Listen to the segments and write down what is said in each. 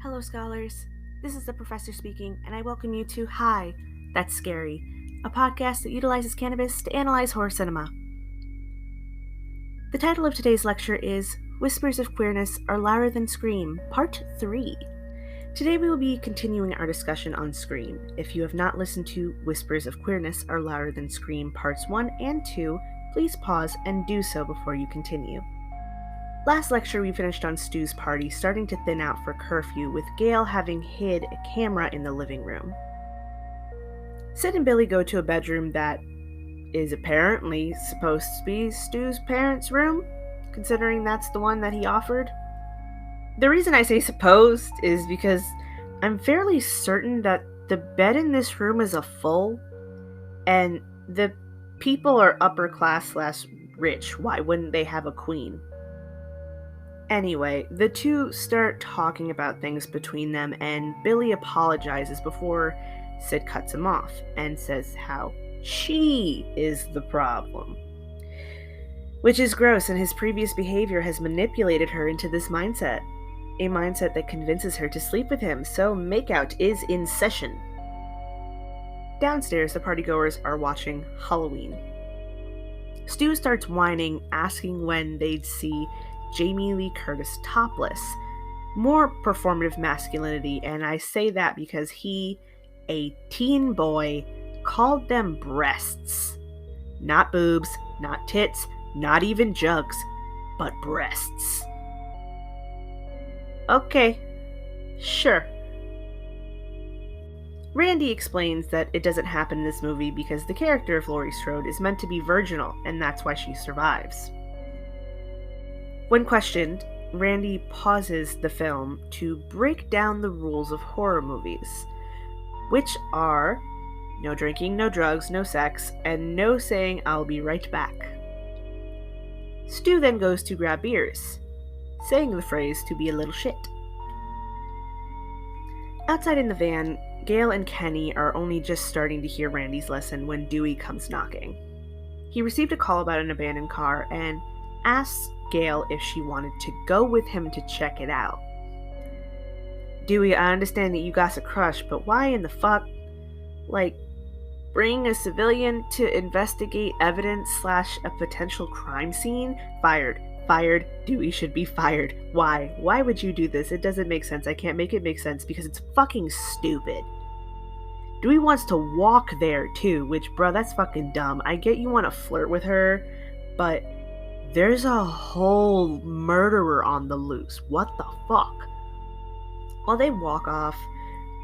Hello, scholars. This is the professor speaking, and I welcome you to Hi, That's Scary, a podcast that utilizes cannabis to analyze horror cinema. The title of today's lecture is Whispers of Queerness Are Louder Than Scream, Part 3. Today we will be continuing our discussion on Scream. If you have not listened to Whispers of Queerness Are Louder Than Scream Parts 1 and 2, please pause and do so before you continue. Last lecture we finished on Stu's party starting to thin out for curfew, with Gail having hid a camera in the living room. Sid and Billy go to a bedroom that is apparently supposed to be Stu's parents' room, considering that's the one that he offered. The reason I say supposed is because I'm fairly certain that the bed in this room is a full, and the people are upper class / rich. Why wouldn't they have a queen? Anyway, the two start talking about things between them, and Billy apologizes before Sid cuts him off and says how she is the problem. Which is gross, and his previous behavior has manipulated her into this mindset. A mindset that convinces her to sleep with him, so makeout is in session. Downstairs, the partygoers are watching Halloween. Stu starts whining, asking when they'd see Jamie Lee Curtis topless. More performative masculinity, and I say that because he, a teen boy, called them breasts. Not boobs, not tits, not even jugs, but breasts. Okay, sure. Randy explains that it doesn't happen in this movie because the character of Laurie Strode is meant to be virginal, and that's why she survives. When questioned, Randy pauses the film to break down the rules of horror movies, which are no drinking, no drugs, no sex, and no saying "I'll be right back." Stu then goes to grab beers, saying the phrase to be a little shit. Outside in the van, Gail and Kenny are only just starting to hear Randy's lesson when Dewey comes knocking. He received a call about an abandoned car and asks Gail if she wanted to go with him to check it out. Dewey, I understand that you got a crush, but why in the fuck? Bring a civilian to investigate evidence / a potential crime scene? Fired. Fired. Dewey should be fired. Why? Why would you do this? It doesn't make sense. I can't make it make sense because it's fucking stupid. Dewey wants to walk there too, which, bro, that's fucking dumb. I get you want to flirt with her, but there's a whole murderer on the loose. What the fuck? While they walk off,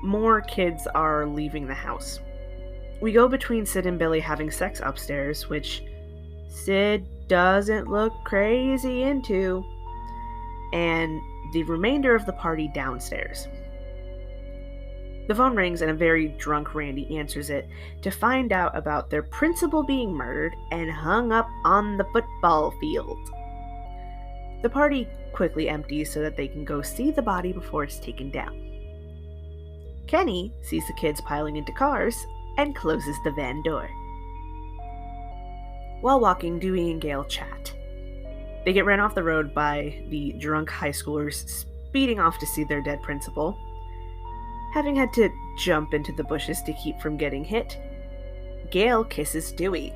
more kids are leaving the house. We go between Sid and Billy having sex upstairs, which Sid doesn't look crazy into, and the remainder of the party downstairs. The phone rings and a very drunk Randy answers it to find out about their principal being murdered and hung up on the football field. The party quickly empties so that they can go see the body before it's taken down. Kenny sees the kids piling into cars and closes the van door. While walking, Dewey and Gail chat. They get ran off the road by the drunk high schoolers speeding off to see their dead principal. Having had to jump into the bushes to keep from getting hit, Gail kisses Dewey.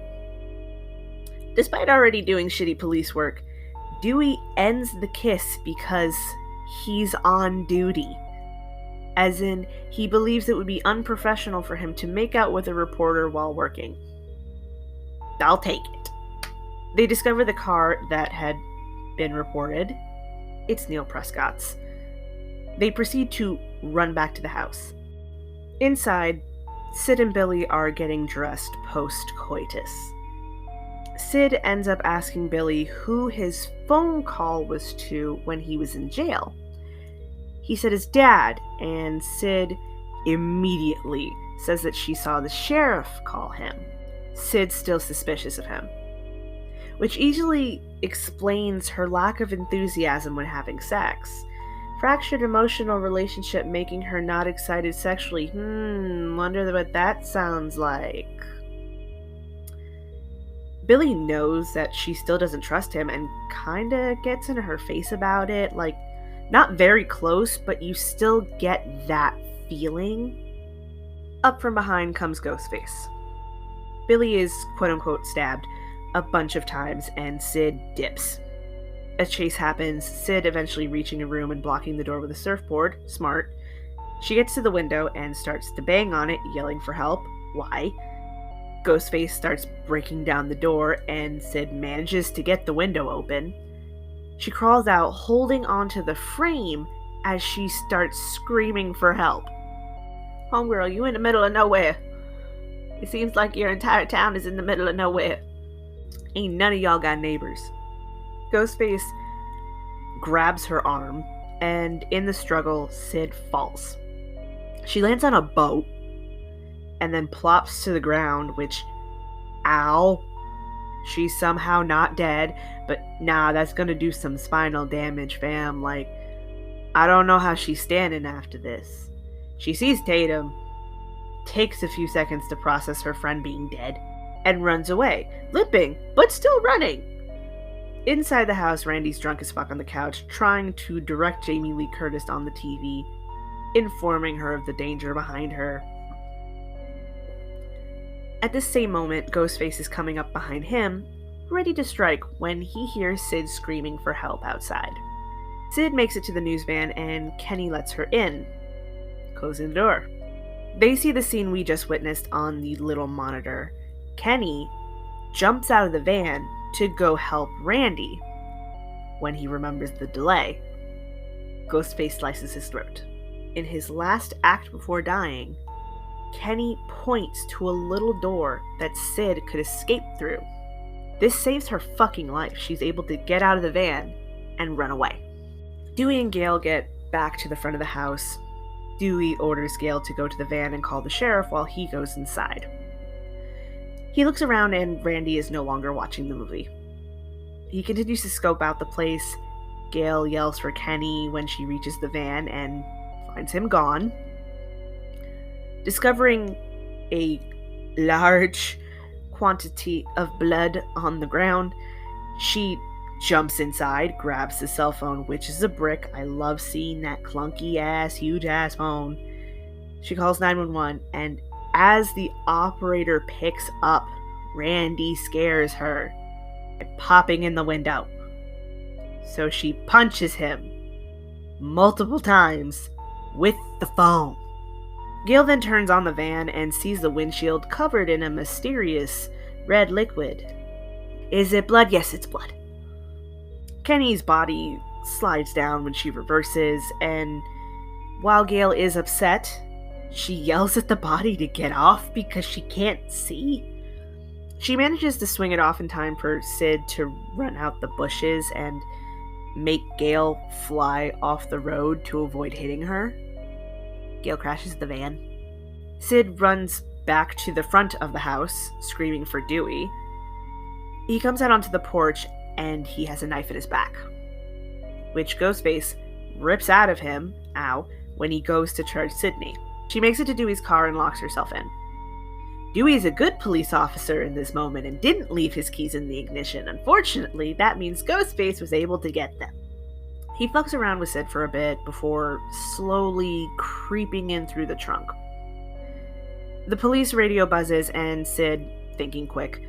Despite already doing shitty police work, Dewey ends the kiss because he's on duty. As in, he believes it would be unprofessional for him to make out with a reporter while working. I'll take it. They discover the car that had been reported. It's Neil Prescott's. They proceed to run back to the house. Inside, Sid and Billy are getting dressed post-coitus. Sid ends up asking Billy who his phone call was to when he was in jail. He said his dad, and Sid immediately says that she saw the sheriff call him. Sid's still suspicious of him, which easily explains her lack of enthusiasm when having sex. Fractured emotional relationship making her not excited sexually. Wonder what that sounds like. Billy knows that she still doesn't trust him and kinda gets in her face about it, Not very close, but you still get that feeling. Up from behind comes Ghostface. Billy is quote-unquote stabbed a bunch of times, and Sid dips. A chase happens, Sid eventually reaching a room and blocking the door with a surfboard. Smart. She gets to the window and starts to bang on it, yelling for help. Why? Ghostface starts breaking down the door, and Sid manages to get the window open. She crawls out, holding onto the frame as she starts screaming for help. Homegirl, you in the middle of nowhere. It seems like your entire town is in the middle of nowhere. Ain't none of y'all got neighbors. Ghostface grabs her arm, and in the struggle, Sid falls. She lands on a boat, and then plops to the ground, which, ow, she's somehow not dead, but nah, that's gonna do some spinal damage, fam. Like, I don't know how she's standing after this. She sees Tatum, takes a few seconds to process her friend being dead, and runs away, limping, but still running. Inside the house, Randy's drunk as fuck on the couch, trying to direct Jamie Lee Curtis on the TV, informing her of the danger behind her. At this same moment, Ghostface is coming up behind him, ready to strike, when he hears Sid screaming for help outside. Sid makes it to the news van, and Kenny lets her in, closing the door. They see the scene we just witnessed on the little monitor. Kenny jumps out of the van to go help Randy when he remembers the delay. Ghostface slices his throat. In his last act before dying, Kenny points to a little door that Sid could escape through. This saves her fucking life. She's able to get out of the van and run away. Dewey and Gale get back to the front of the house. Dewey orders Gale to go to the van and call the sheriff while he goes inside. He looks around and Randy is no longer watching the movie. He continues to scope out the place. Gale yells for Kenny when she reaches the van and finds him gone. Discovering a large quantity of blood on the ground, she jumps inside, grabs the cell phone, which is a brick. I love seeing that clunky ass, huge ass phone. She calls 911, and as the operator picks up, Randy scares her by popping in the window. So she punches him multiple times with the phone. Gale then turns on the van and sees the windshield covered in a mysterious red liquid. Is it blood? Yes, it's blood. Kenny's body slides down when she reverses, and while Gale is upset, she yells at the body to get off because she can't see. She manages to swing it off in time for Sid to run out the bushes and make Gale fly off the road to avoid hitting her. Gale crashes the van. Sid runs back to the front of the house, screaming for Dewey. He comes out onto the porch and he has a knife in his back, which Ghostface rips out of him, when he goes to charge Sydney. She makes it to Dewey's car and locks herself in. Dewey is a good police officer in this moment and didn't leave his keys in the ignition. Unfortunately, that means Ghostface was able to get them. He fucks around with Sid for a bit before slowly creeping in through the trunk. The police radio buzzes and Sid, thinking quick,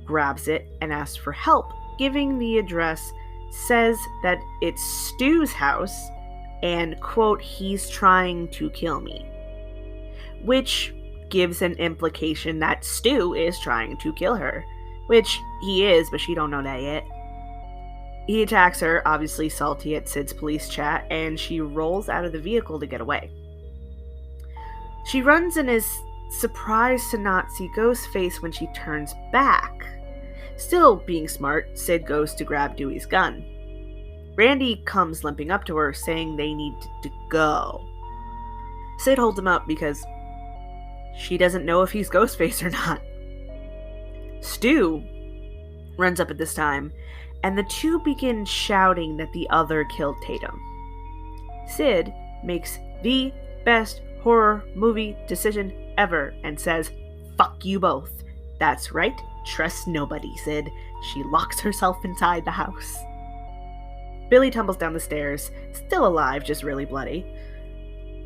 grabs it and asks for help. Giving the address, says that it's Stu's house and, quote, he's trying to kill me. Which gives an implication that Stu is trying to kill her. Which he is, but she don't know that yet. He attacks her, obviously salty at Sid's police chat, and she rolls out of the vehicle to get away. She runs and is surprised to not see Ghostface when she turns back. Still being smart, Sid goes to grab Dewey's gun. Randy comes limping up to her, saying they need to go. Sid holds him up because she doesn't know if he's Ghostface or not. Stu runs up at this time, and the two begin shouting that the other killed Tatum. Sid makes the best horror movie decision ever and says, "Fuck you both." That's right, trust nobody, Sid. She locks herself inside the house. Billy tumbles down the stairs, still alive, just really bloody.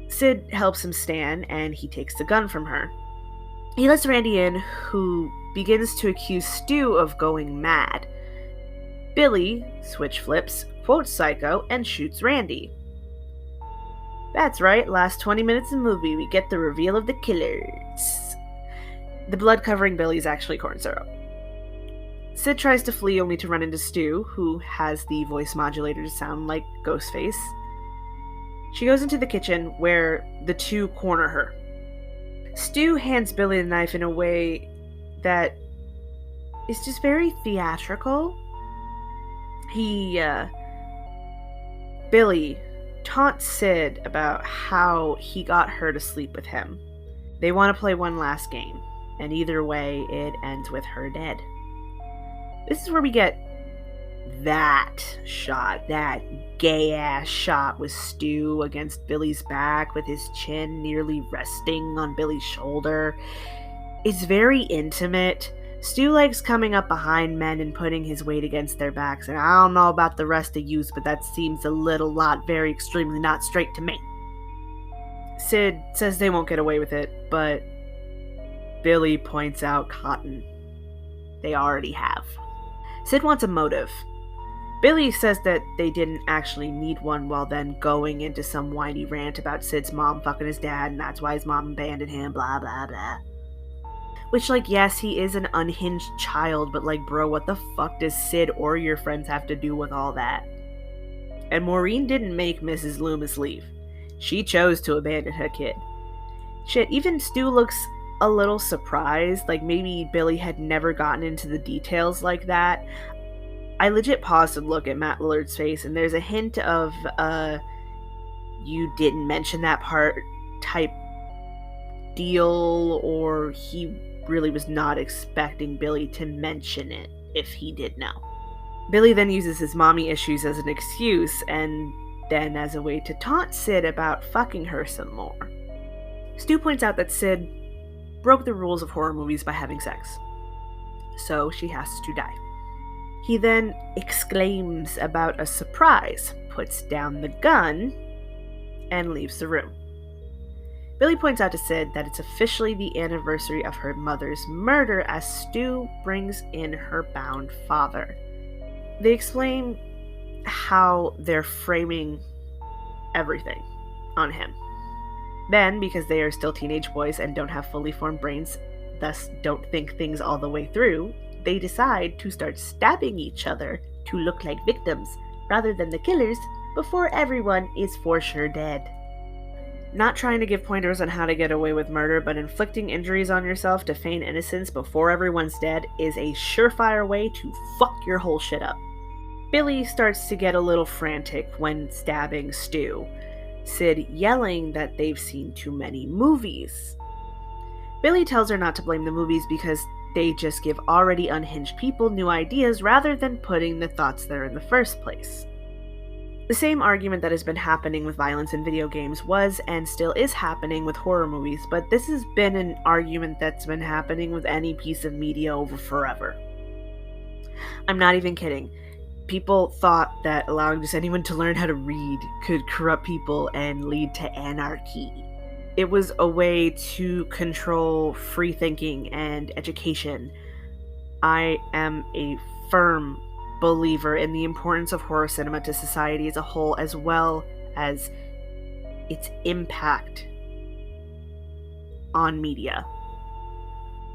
Sid helps him stand, and he takes the gun from her. He lets Randy in, who begins to accuse Stu of going mad. Billy switch flips, quotes Psycho, and shoots Randy. That's right, last 20 minutes of the movie, we get the reveal of the killers. The blood covering Billy is actually corn syrup. Sid tries to flee only to run into Stu, who has the voice modulator to sound like Ghostface. She goes into the kitchen, where the two corner her. Stu hands Billy the knife in a way that is just very theatrical. Billy taunts Sid about how he got her to sleep with him. They want to play one last game, and either way, it ends with her dead. This is where we get that shot, that gay-ass shot with Stu against Billy's back with his chin nearly resting on Billy's shoulder. It's very intimate. Stu likes coming up behind men and putting his weight against their backs, and I don't know about the rest of you, but that seems a lot very extremely not straight to me. Sid says they won't get away with it, but Billy points out cotton. They already have. Sid wants a motive. Billy says that they didn't actually need one, while then going into some whiny rant about Sid's mom fucking his dad, and that's why his mom abandoned him, blah blah blah. Which, yes, he is an unhinged child, but bro, what the fuck does Sid or your friends have to do with all that? And Maureen didn't make Mrs. Loomis leave. She chose to abandon her kid. Shit, even Stu looks a little surprised, maybe Billy had never gotten into the details like that. I legit paused to look at Matt Lillard's face, and there's a hint of, you didn't mention that part type deal, or he really was not expecting Billy to mention it if he did know. Billy then uses his mommy issues as an excuse, and then as a way to taunt Sid about fucking her some more. Stu points out that Sid broke the rules of horror movies by having sex, so she has to die. He then exclaims about a surprise, puts down the gun, and leaves the room. Billy points out to Sid that it's officially the anniversary of her mother's murder as Stu brings in her bound father. They explain how they're framing everything on him. Then, because they are still teenage boys and don't have fully formed brains, thus don't think things all the way through, they decide to start stabbing each other to look like victims, rather than the killers, before everyone is for sure dead. Not trying to give pointers on how to get away with murder, but inflicting injuries on yourself to feign innocence before everyone's dead is a surefire way to fuck your whole shit up. Billy starts to get a little frantic when stabbing Stu, Sid yelling that they've seen too many movies. Billy tells her not to blame the movies because they just give already unhinged people new ideas rather than putting the thoughts there in the first place. The same argument that has been happening with violence in video games was and still is happening with horror movies, but this has been an argument that's been happening with any piece of media over forever. I'm not even kidding. People thought that allowing just anyone to learn how to read could corrupt people and lead to anarchy. It was a way to control free thinking and education. I am a firm believer in the importance of horror cinema to society as a whole, as well as its impact on media.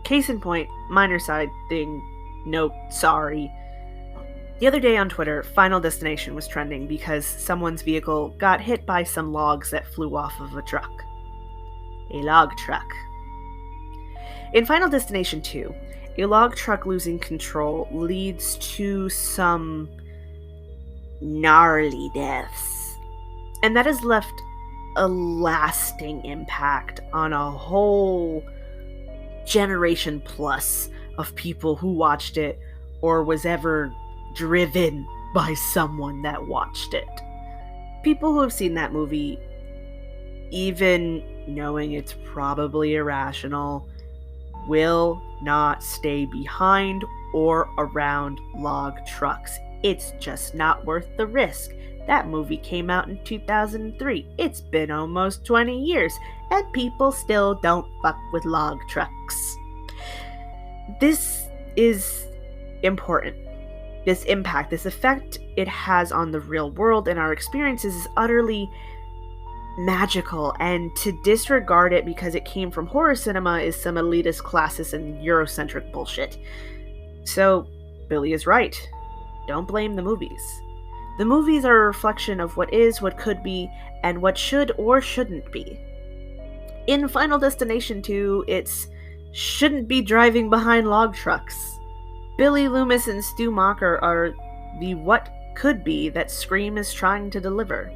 Case in point, minor side thing, note, sorry. The other day on Twitter, Final Destination was trending because someone's vehicle got hit by some logs that flew off of a truck. A log truck. In Final Destination 2, a log truck losing control leads to some gnarly deaths, and that has left a lasting impact on a whole generation plus of people who watched it or was ever driven by someone that watched it. People who have seen that movie, even knowing it's probably irrational, will not stay behind or around log trucks, It's just not worth the risk. That movie came out in 2003. It's been almost 20 years, and people still don't fuck with log trucks. This is important. This impact, this effect it has on the real world and our experiences is utterly magical, and to disregard it because it came from horror cinema is some elitist, classist, and Eurocentric bullshit. So, Billy is right. Don't blame the movies. The movies are a reflection of what is, what could be, and what should or shouldn't be. In Final Destination 2, it's shouldn't be driving behind log trucks. Billy Loomis and Stu Macher are the what could be that Scream is trying to deliver.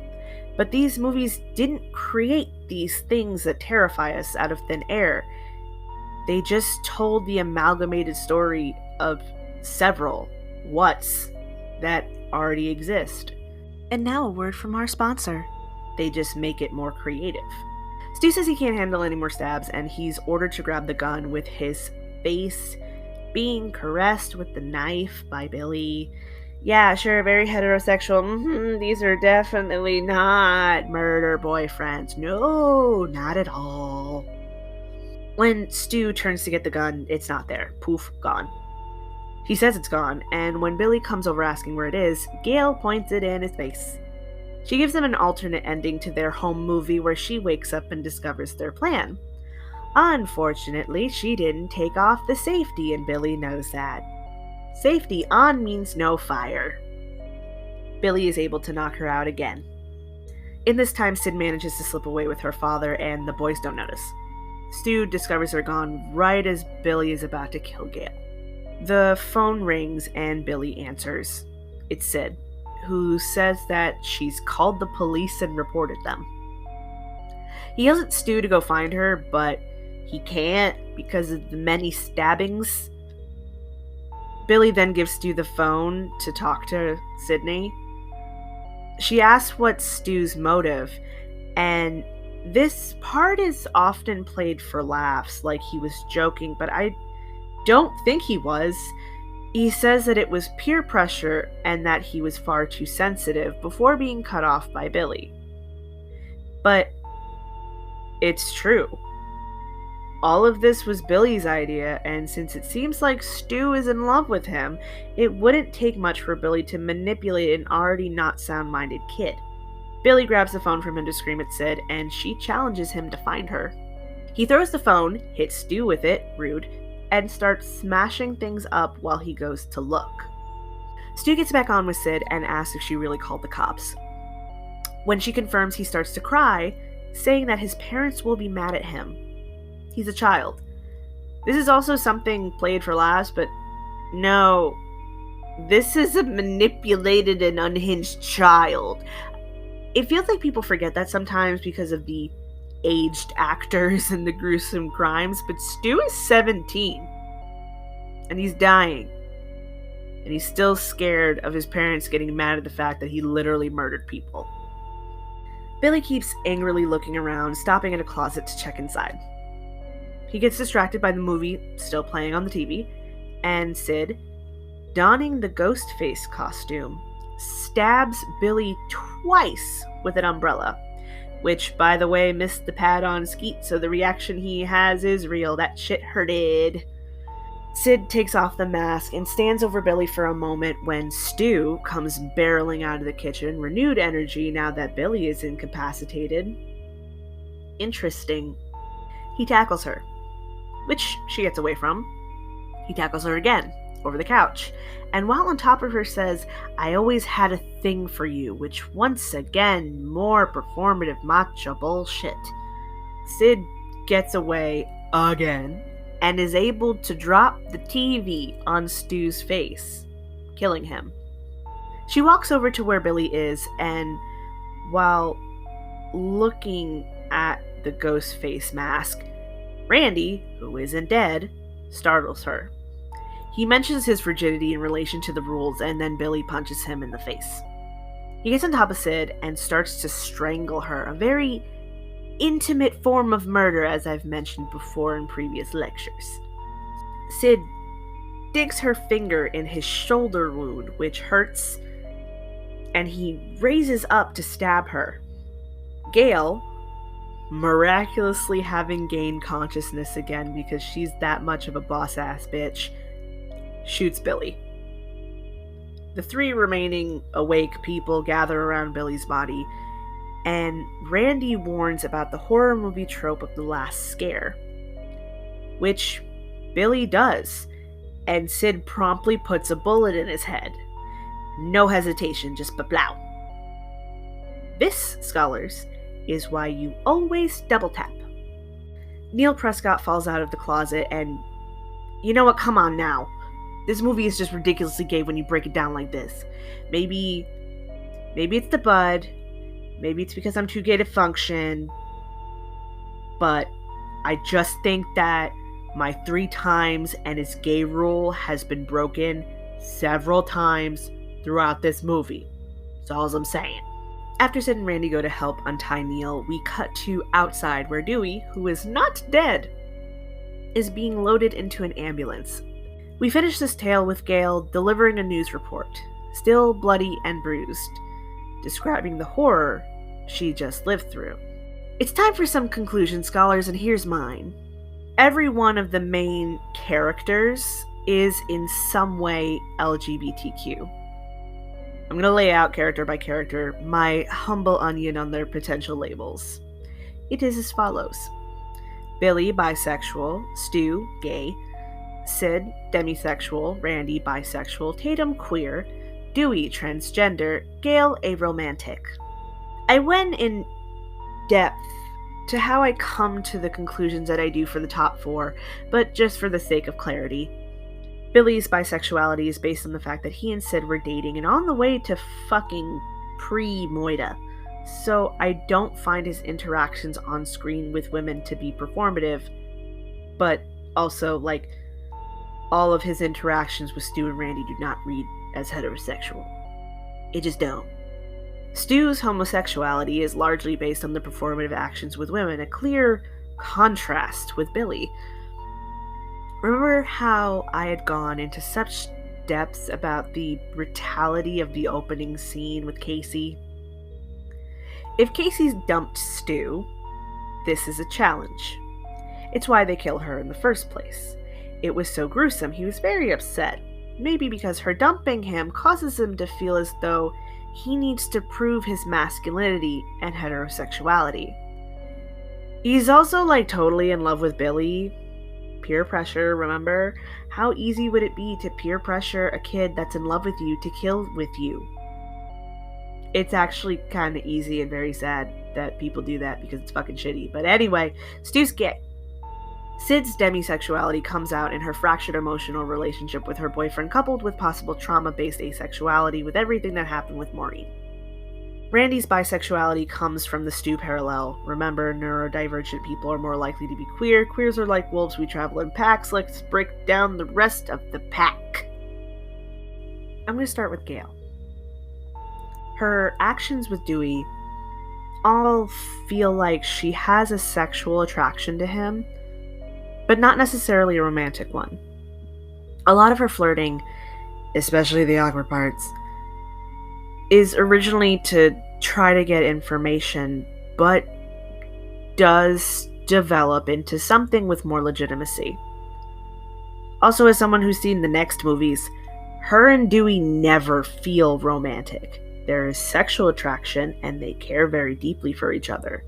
But these movies didn't create these things that terrify us out of thin air. They just told the amalgamated story of several whats that already exist. And now a word from our sponsor. They just make it more creative. Stu says he can't handle any more stabs, and he's ordered to grab the gun with his face being caressed with the knife by Billy. Yeah, sure, very heterosexual. These are definitely not murder boyfriends. No, not at all. When Stu turns to get the gun, it's not there. Poof, gone. He says it's gone, and when Billy comes over asking where it is, Gail points it in his face. She gives them an alternate ending to their home movie where she wakes up and discovers their plan. Unfortunately, she didn't take off the safety, and Billy knows that. Safety on means no fire. Billy is able to knock her out again. In this time, Sid manages to slip away with her father, and the boys don't notice. Stu discovers her gone right as Billy is about to kill Gail. The phone rings and Billy answers. It's Sid, who says that she's called the police and reported them. He yells at Stu to go find her, but he can't because of the many stabbings. Billy then gives Stu the phone to talk to Sydney. She asks what's Stu's motive, and this part is often played for laughs, like he was joking, but I don't think he was. He says that it was peer pressure and that he was far too sensitive before being cut off by Billy. But it's true. All of this was Billy's idea, and since it seems like Stu is in love with him, it wouldn't take much for Billy to manipulate an already not sound-minded kid. Billy grabs the phone from him to scream at Sid, and she challenges him to find her. He throws the phone, hits Stu with it, rude, and starts smashing things up while he goes to look. Stu gets back on with Sid and asks if she really called the cops. When she confirms, he starts to cry, saying that his parents will be mad at him. He's a child. This is also something played for laughs, but no, this is a manipulated and unhinged child. It feels like people forget that sometimes because of the aged actors and the gruesome crimes, but Stu is 17 and he's dying, and he's still scared of his parents getting mad at the fact that he literally murdered people. Billy keeps angrily looking around, stopping at a closet to check inside. He gets distracted by the movie still playing on the TV, and Sid, donning the ghost face costume, stabs Billy twice with an umbrella, which, by the way, missed the pad on Skeet, so the reaction he has is real. That shit hurted. Sid takes off the mask and stands over Billy for a moment when Stu comes barreling out of the kitchen, renewed energy now that Billy is incapacitated. Interesting. He tackles her, which she gets away from. He tackles her again, over the couch, and while on top of her says, "I always had a thing for you," which once again, more performative macho bullshit. Sid gets away again, and is able to drop the TV on Stu's face, killing him. She walks over to where Billy is, and while looking at the ghost face mask, Randy, who isn't dead, startles her. He mentions his frigidity in relation to the rules, and then Billy punches him in the face. He gets on top of Sid and starts to strangle her, a very intimate form of murder, as I've mentioned before in previous lectures. Sid digs her finger in his shoulder wound, which hurts, and he raises up to stab her. Gail, miraculously having gained consciousness again because she's that much of a boss-ass bitch, shoots Billy. The three remaining awake people gather around Billy's body, and Randy warns about the horror movie trope of the last scare, which Billy does, and Sid promptly puts a bullet in his head. No hesitation, just ba-blow. This, scholars, is why you always double tap. Neil Prescott falls out of the closet, and you know what, come on now. This movie is just ridiculously gay when you break it down like this. Maybe it's the bud, maybe it's because I'm too gay to function, but I just think that my 3 times and it's gay rule has been broken several times throughout this movie. That's all I'm saying. After Sid and Randy go to help untie Neil, we cut to outside where Dewey, who is not dead, is being loaded into an ambulance. We finish this tale with Gail delivering a news report, still bloody and bruised, describing the horror she just lived through. It's time for some conclusion, scholars, and here's mine. Every one of the main characters is in some way LGBTQ. I'm going to lay out character by character my humble onion on their potential labels. It is as follows. Billy, bisexual. Stu, gay. Sid, demisexual. Randy, bisexual. Tatum, queer. Dewey, transgender. Gail, aromantic. I went in depth to how I come to the conclusions that I do for the top 4, but just for the sake of clarity. Billy's bisexuality is based on the fact that he and Sid were dating and on the way to fucking pre-Moida. So I don't find his interactions on screen with women to be performative, but also, like, all of his interactions with Stu and Randy do not read as heterosexual. It just don't. Stu's homosexuality is largely based on the performative actions with women, a clear contrast with Billy. Remember how I had gone into such depths about the brutality of the opening scene with Casey? If Casey's dumped Stu, this is a challenge. It's why they kill her in the first place. It was so gruesome, he was very upset. Maybe because her dumping him causes him to feel as though he needs to prove his masculinity and heterosexuality. He's also, like, totally in love with Billy. Peer pressure, remember? How easy would it be to peer pressure a kid that's in love with you to kill with you? It's actually kind of easy and very sad that people do that because it's fucking shitty. But anyway, Stu's gay. Sid's demisexuality comes out in her fractured emotional relationship with her boyfriend, coupled with possible trauma-based asexuality with everything that happened with Maureen. Randy's bisexuality comes from the Stu parallel. Remember, neurodivergent people are more likely to be queer. Queers are like wolves, we travel in packs. Let's break down the rest of the pack. I'm going to start with Gail. Her actions with Dewey all feel like she has a sexual attraction to him, but not necessarily a romantic one. A lot of her flirting, especially the awkward parts, is originally to try to get information, but does develop into something with more legitimacy. Also, as someone who's seen the next movies, her and Dewey never feel romantic. There is sexual attraction, and they care very deeply for each other.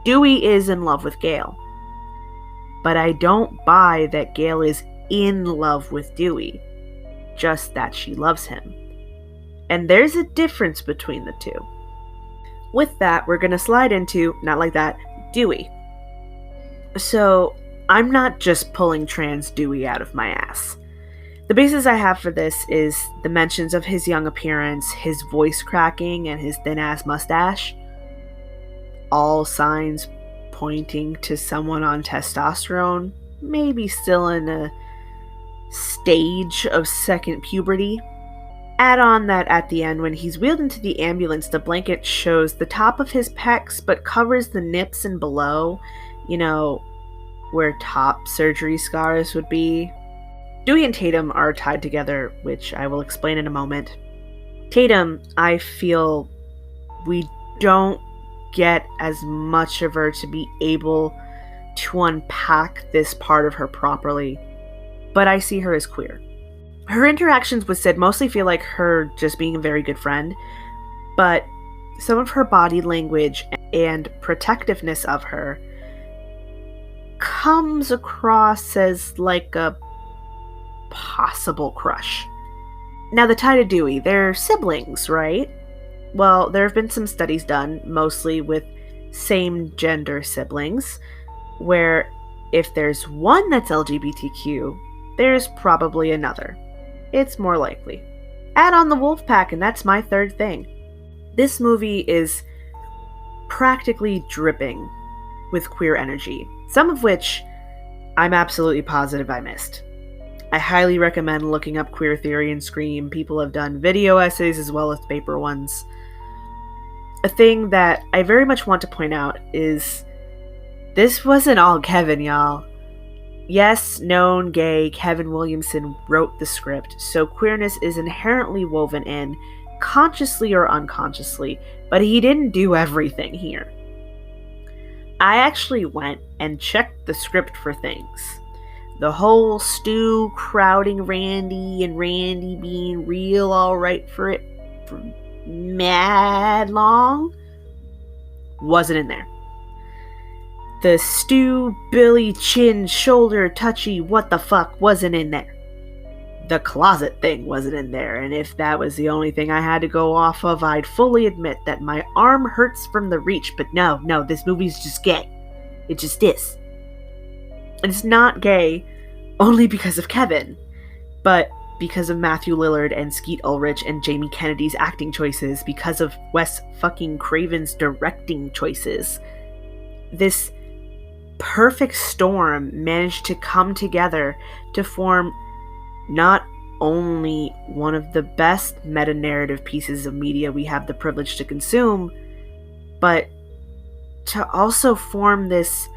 Dewey is in love with Gail, but I don't buy that Gail is in love with Dewey, just that she loves him. And there's a difference between the two. With that, we're going to slide into, not like that, Dewey. So, I'm not just pulling trans Dewey out of my ass. The basis I have for this is the mentions of his young appearance, his voice cracking, and his thin-ass mustache. All signs pointing to someone on testosterone, maybe still in a stage of second puberty. Add on that at the end, when he's wheeled into the ambulance, the blanket shows the top of his pecs, but covers the nips and below, you know, where top surgery scars would be. Dewey and Tatum are tied together, which I will explain in a moment. Tatum, I feel we don't get as much of her to be able to unpack this part of her properly, but I see her as queer. Her interactions with Sid mostly feel like her just being a very good friend, but some of her body language and protectiveness of her comes across as like a possible crush. Now, the tie to Dewey, they're siblings, right? Well, there have been some studies done, mostly with same-gender siblings, where if there's one that's LGBTQ, there's probably another. It's more likely. Add on the wolf pack, and that's my third thing. This movie is practically dripping with queer energy, some of which I'm absolutely positive I missed. I highly recommend looking up queer theory and Scream. People have done video essays as well as paper ones. A thing that I very much want to point out is this wasn't all Kevin, y'all. Yes, known gay Kevin Williamson wrote the script, so queerness is inherently woven in, consciously or unconsciously, but he didn't do everything here. I actually went and checked the script for things. The whole Stu crowding Randy and Randy being real alright for it for mad long wasn't in there. The Stu, Billy, chin, shoulder, touchy, what the fuck wasn't in there. The closet thing wasn't in there, and if that was the only thing I had to go off of, I'd fully admit that my arm hurts from the reach, but no, this movie's just gay. It just is. And it's not gay only because of Kevin, but because of Matthew Lillard and Skeet Ulrich and Jamie Kennedy's acting choices, because of Wes fucking Craven's directing choices. This perfect storm managed to come together to form not only one of the best meta-narrative pieces of media we have the privilege to consume, but to also form this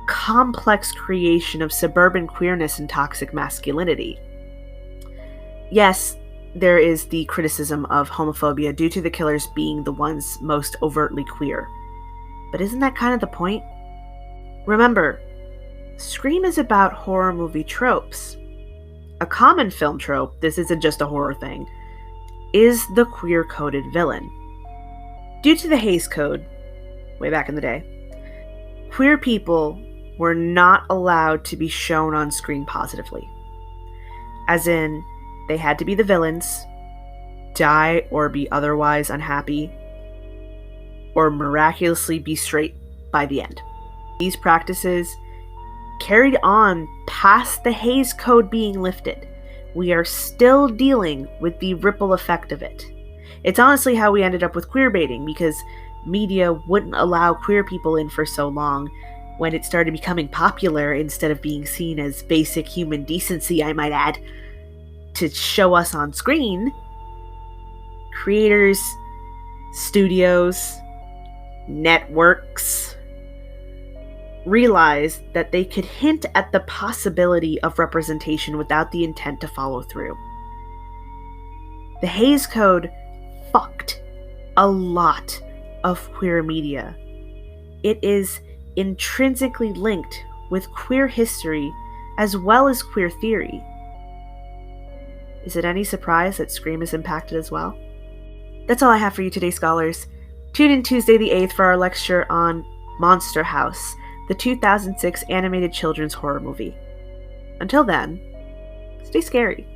complex creation of suburban queerness and toxic masculinity. Yes, there is the criticism of homophobia due to the killers being the ones most overtly queer. But isn't that kind of the point? Remember, Scream is about horror movie tropes. A common film trope, this isn't just a horror thing, is the queer-coded villain. Due to the Hays Code, way back in the day, queer people were not allowed to be shown on screen positively. As in, they had to be the villains, die or be otherwise unhappy, or miraculously be straight by the end. These practices carried on past the Hays Code being lifted. We are still dealing with the ripple effect of it. It's honestly how we ended up with queerbaiting, because media wouldn't allow queer people in for so long. When it started becoming popular, instead of being seen as basic human decency, I might add, to show us on screen, creators, studios, networks realized that they could hint at the possibility of representation without the intent to follow through. The Hays Code fucked a lot of queer media. It is intrinsically linked with queer history as well as queer theory. Is it any surprise that Scream is impacted as well? That's all I have for you today, scholars. Tune in Tuesday the 8th for our lecture on Monster House, the 2006 animated children's horror movie. Until then, stay scary.